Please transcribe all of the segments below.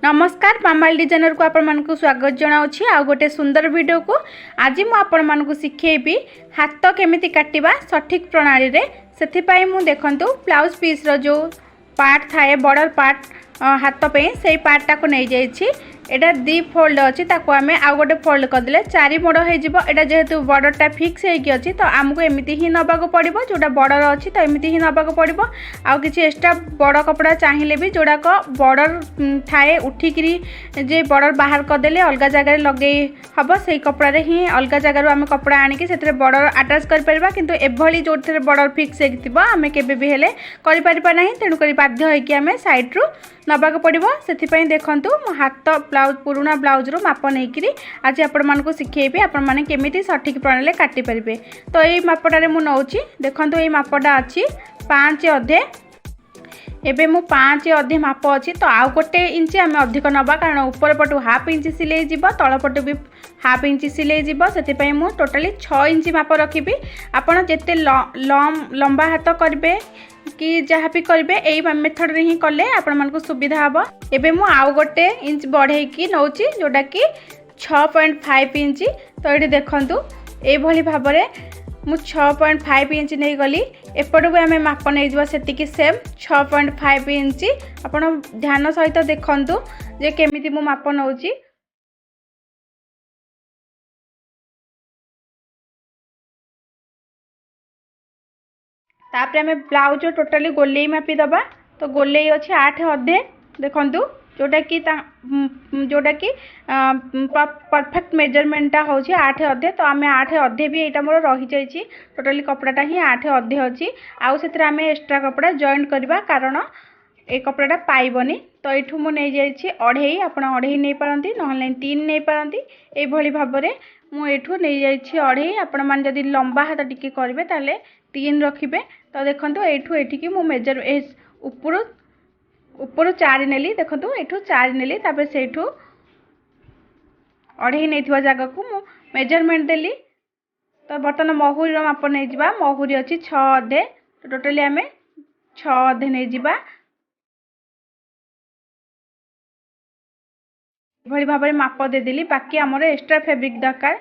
नमस्कार मामाल डिजाइनर को आपण मानकु स्वागत जनाउछि आ गोटे सुंदर वीडियो को। आज मु आपण मानकु सिखेबी हाथ केमिति काटिबा सठिक प्रणाली रे। सेथि पई मु देखंतु ब्लाउज पीस रो जो पार्ट थाए बॉर्डर पार्ट हाथ पे से पार्ट टाको नै जाइछि। एटा दी फोल्ड अछि ताको आमे आ गोटे फोल्ड कर देले चारि मोड़ हो जिवो। एटा जेहेतु बॉर्डर टा फिक्स हे कि अछि तो हमको एमिति ही नबा को पड़िबो। जोटा बॉर्डर अछि तो एमिति ही नबा को पड़िबो। आ किछि एक्स्ट्रा बड़ कपड़ा चाहिए भी जोड़ा को बॉर्डर थाए उठिकरी जे बॉर्डर बाहर कर देले अलग जगह लगे हबो से कपड़ा रे ही अलग जगह रो आमे कपड़ा आनी कि सेतरे बॉर्डर अटैच कर परबा। किंतु एभली जोथरे बॉर्डर फिक्स हे थिबो आमे केबे भी हेले करि परिबा नाही। तेनु करी बाध्य होय कि आमे साइड रो नबा को पड़िबो। सेथि पई देखंतु मो हाथ ब्लाउज पुराना ब्लाउज रो माप नेकिरी आज आपण मानको सिखेबी आपण माने केमिति सठिक प्रणाली काटि परिबे। तो एई मापटा रे मु नउची देखंतु एई मापटा अछि 5 अधे। एबे मु 5 अधे माप अछि तो आउ गोटे इंच आमे अधिक नबा कारण ऊपर पटु हाफ इंच सिलाई जिवो तळ पटु भी हाफ इंच सिलाई जिवो। सेति पई मु टोटली 6 इंच माप रखिबी। आपण जेते लंबा हाथ करबे कि जहाँ भी करेंगे यही मेथड रे ही कले आपण मानकु सुविधा हबो। एबे मु आउ गोटे इंच बढ़े की नउची जोटा कि 6.5 इंच। तो ये देखंतु ए भली भाबरे मु 6.5 इंच नहीं गली एपटू आमे माप नहीं जवा सेतिकी सेम 6.5 इंच। आपण ध्यान सहित देखंतु जे केमिति मु माप नउची। तापरे हमें ब्लाउज टोटली गोलेई मापी दबा। तो गोलेई अच्छे 8 अधे देखंतु जोटा कि परफेक्ट मेजरमेंटा हूँ 8 अधे। तो आम 8 अधे भी यहाँ मोर रही जाइए टोटली कपड़ाटा ही 8 अधे अच्छी। आउ से आम एक्स्ट्रा कपड़ा जॉइंट करवा कारण ए कपड़ाटा पाइबनी। तो ये मुझे नहीं जाइए अढ़ई आप अढ़ई नहीं पारती ना 3 नहीं पारती ये भाव में मुझे नहीं जाइए अढ़ई। आपण मैंने जदि लंबा हाथ टिके करेंगे ताले 3 रखिए। तो देखो एठी मु मेजर ऊपर 4 नेली देखो एठू 4 नेली तापर सेठू अढ़ई नहीं जगह को मु मेजरमेंट देली। तो बर्तमान महुरी माप नहीं जावा महुरी अच्छी 6 अधे। तो टोटली आम 6 अधे नहीं जावा भली भाव में माप देदेली। बाकी आमर एक्स्ट्रा फैब्रिक दरकार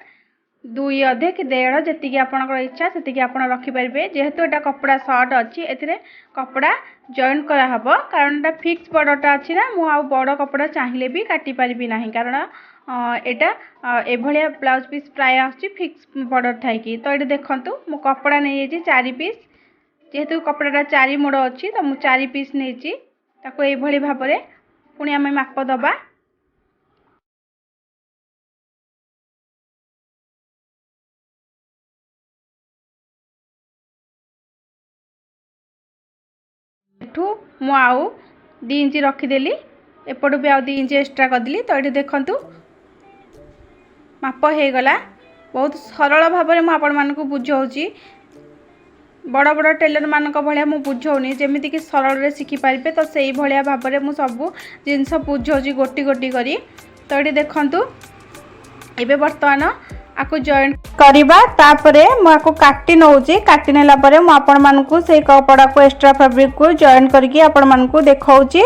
2 अधे कि 1.5 जी आपंकर इच्छा से आप रखिपारे। जेहेतु एटा कपड़ा सर्ट अच्छी ए कपड़ा जॉइंट कराहब कारण एटा फिक्स बॉर्डरटा अच्छी ना मु आउ बड़ कपड़ा चाहिए भी काटी पारिबी नाही कारण एटा एभलिया ब्लाउज पीस प्राय आछि फिक्स बॉर्डर थाई कि। तो ये देखंतु मु कपड़ा नहीं जाइए 4 पीस जेहेतु कपड़ाटा 4 मोड़ अच्छी तो मु 4 पीस नहीं ताको एभली भाव में पुणी आम माप दबा। मु आउ 2 इंच रखीदेली एपटू भी आउ 2 इंच एक्स्ट्रा करदेली। तो ये देखंतु माप हो गला। बहुत सरल भाव में आपण मानकु बुझाऊँगी बड़ बड़ टेलर मानक भाया मु बुझाऊनी जमीती कि सरल रे शिखि पारे। तो से भाया भाव में मु सब जिनस बुझाऊँगी गोटी गोटी करी। तो ये देखंतु एबे वर्तमान आपको जॉइंट करवा तापरे मु आपको काटी नउची काटी नेला परे मु आपण मानकु से कपड़ा को एक्स्ट्रा फैब्रिक को जॉइंट करके आपण मानकु देखाऊची।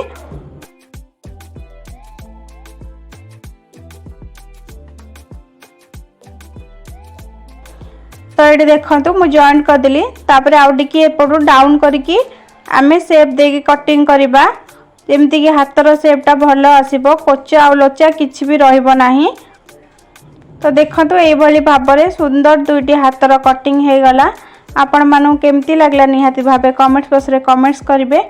तो ये देखंतु मु जॉइंट कर देली तापरे आउ टिके एपटू डाउन करके आमे शेप देके कटिंग करबा जेमति कि हाथर शेपटा भलो आसीबो कोचा आ लोचा किछि भी रहइबो नाही। तो देखो ये भाव में सुंदर 2टी हाथर कटिंग हो गला। आपण मानू केमती लगला निहाती भाव कमेंट्स बॉक्स रे कमेंट्स करेंगे।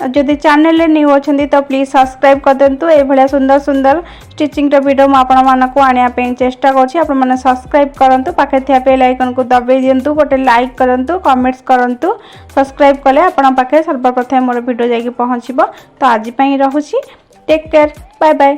जदि चैनल न्यू अच्छी तो प्लीज सब्सक्राइब कर दिंतु। ये सुंदर सुंदर स्टिचिंग वीडियो मुझे आने चेष्टा कर सब्सक्राइब करूँ पाखे थी बेल आइकन को दबाई दिंतु गोटे लाइक करूँ कमेंट्स करूँ। सब्सक्राइब कले आपण पाखे सर्वप्रथम मोर वीडियो जाकि पहुँचब। तो आज रोची टेक केयर बाय बाय।